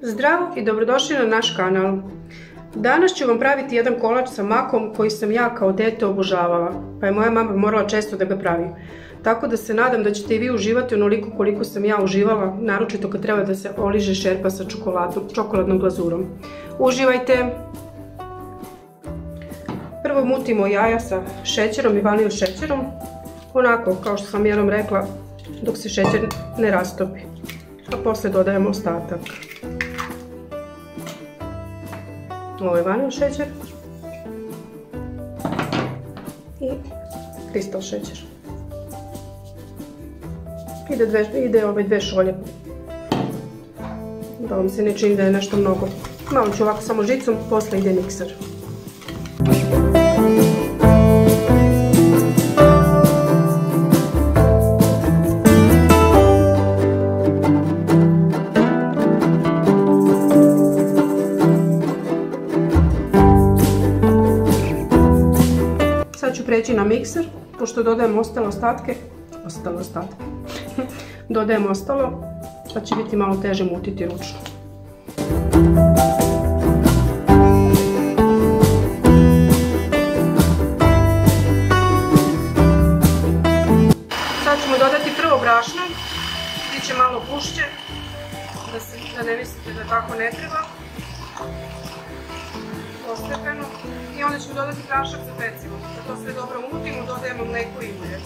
Zdravo i dobrodošli na naš kanal. Danas ću vam praviti jedan kolač sa makom koji sam ja kao dete obožavala, pa je moja mama morala često da ga pravi. Tako da se nadam da ćete i vi uživati onoliko koliko sam ja uživala, naročito kad treba da se oliže šerpa sa čokoladnom glazurom. Uživajte! Prvo mutimo jaja sa šećerom i vanilj šećerom, onako kao što sam jednom rekla, dok se šećer ne rastopi. A posle dodajemo ostatak. Ovo je vanilj šećer i kristal šećer. Ide ove dve šolje. Da vam se ne čini da je nešto mnogo. Malo ću ovako samo žicom, posle ide mikser. Sad ću preći na mikser, pošto dodajemo ostale ostatke. Dodajemo ostalo, pa će biti malo teže mutiti ručno. Sad ćemo dodati prvo brašno, bit će malo gušće, da ne mislite da tako ne treba. Postepeno. I onda ćemo dodati prašak za pecivo. Da to sve dobro umutimo, dodajemo mleko i ulje.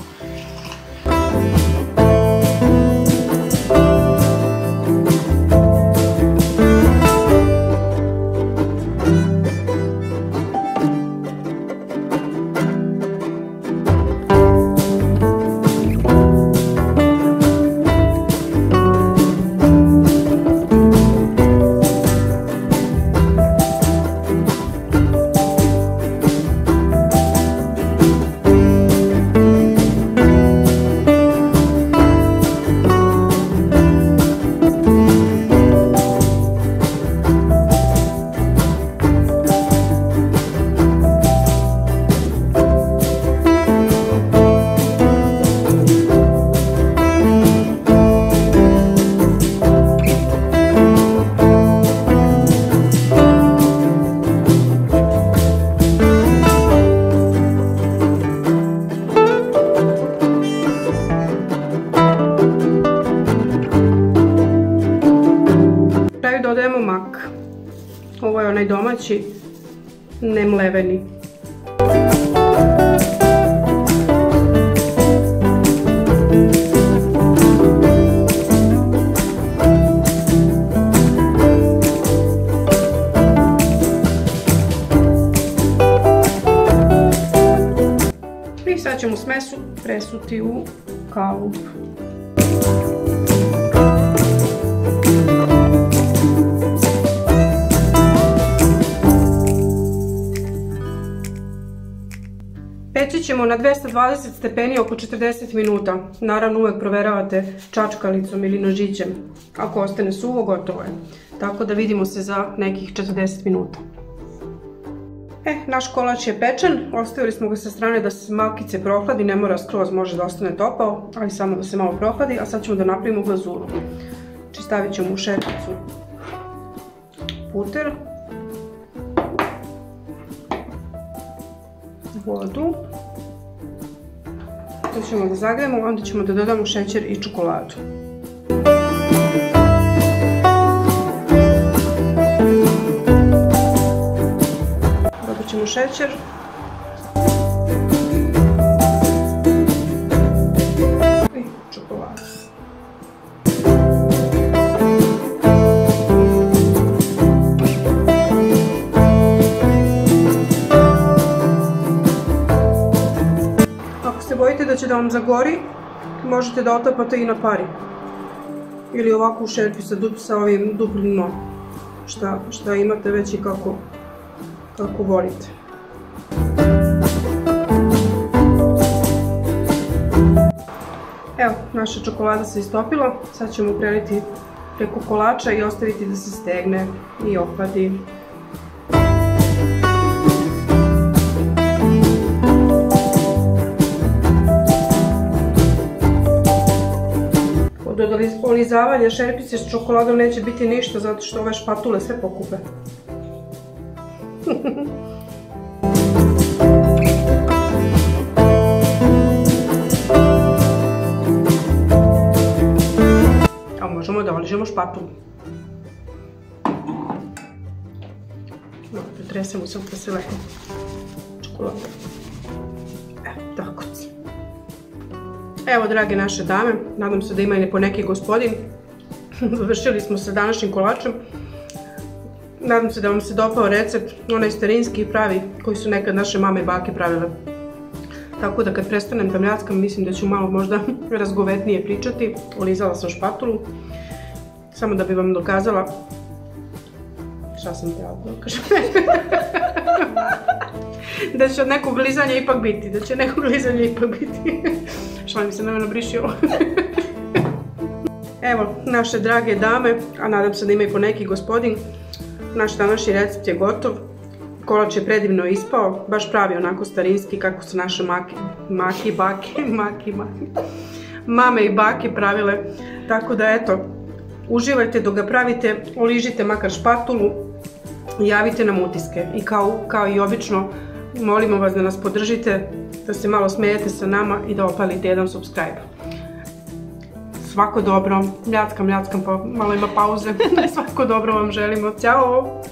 Dodajemo mak. Ovo je onaj domaći, ne mleveni. I sad ćemo smesu presuti u kalup. Peći ćemo na 220 stepeni oko 40 minuta. Naravno uvek proveravate čačkalicom ili nožićem. Ako ostane suvo, gotovo je. Tako da vidimo se za nekih 40 minuta. Naš kolač je pečen. Ostavili smo ga sa strane da se malkice prohladi. Ne mora skroz, može da ostane topao, ali samo da se malo prohladi. A sad ćemo da napravimo glazuru. Stavit ćemo u šerpicu puter, vodu, to ćemo da zagrejemo, onda ćemo da dodamo šećer i čokoladu. Dodat ćemo šećer. I čokoladu. Bojite da će da vam zagori, možete da otapate i na pari. Ili ovako u šerpi sa ovim duplim dnom. Šta imate već i kako volite. Evo, naša čokolada se istopila. Sad ćemo preliti preko kolača i ostaviti da se stegne i ohladi. Kod olizavanja šerpice s čokoladom neće biti ništa zato što ove špatule sve pokupe. A možemo da oližemo špatulu. Pretresemo sam da se lepo čokolada. Tako ci. Evo, drage naše dame, nadam se da ima i po neki gospodin. Završili smo sa današnjim kolačem. Nadam se da vam se dopao recept, onaj starinski i pravi, koji su nekad naše mame i bake pravile. Tako da kad prestanem da mljackam, mislim da ću malo možda razgovetnije pričati. Olizala sam špatulu, samo da bi vam dokazala šta sam trebala da dokažem. Da će od nekog lizanja ipak biti, Šalim se, nemoj nabriši ovo. Evo, naše drage dame, a nadam se da ima i po neki gospodin, naš današnji recept je gotov. Kolač je predivno ispao, baš pravi onako starinski kako su naše mame i bake pravile. Tako da eto, uživajte dok ga pravite, oližite makar špatulu i javite nam utiske. I kao i obično, molimo vas da nas podržite, da se malo smijete sa nama i da opalite jedan subscribe. Svako dobro, mljackam, pa malo ima pauze. Svako dobro vam želimo. Ćao!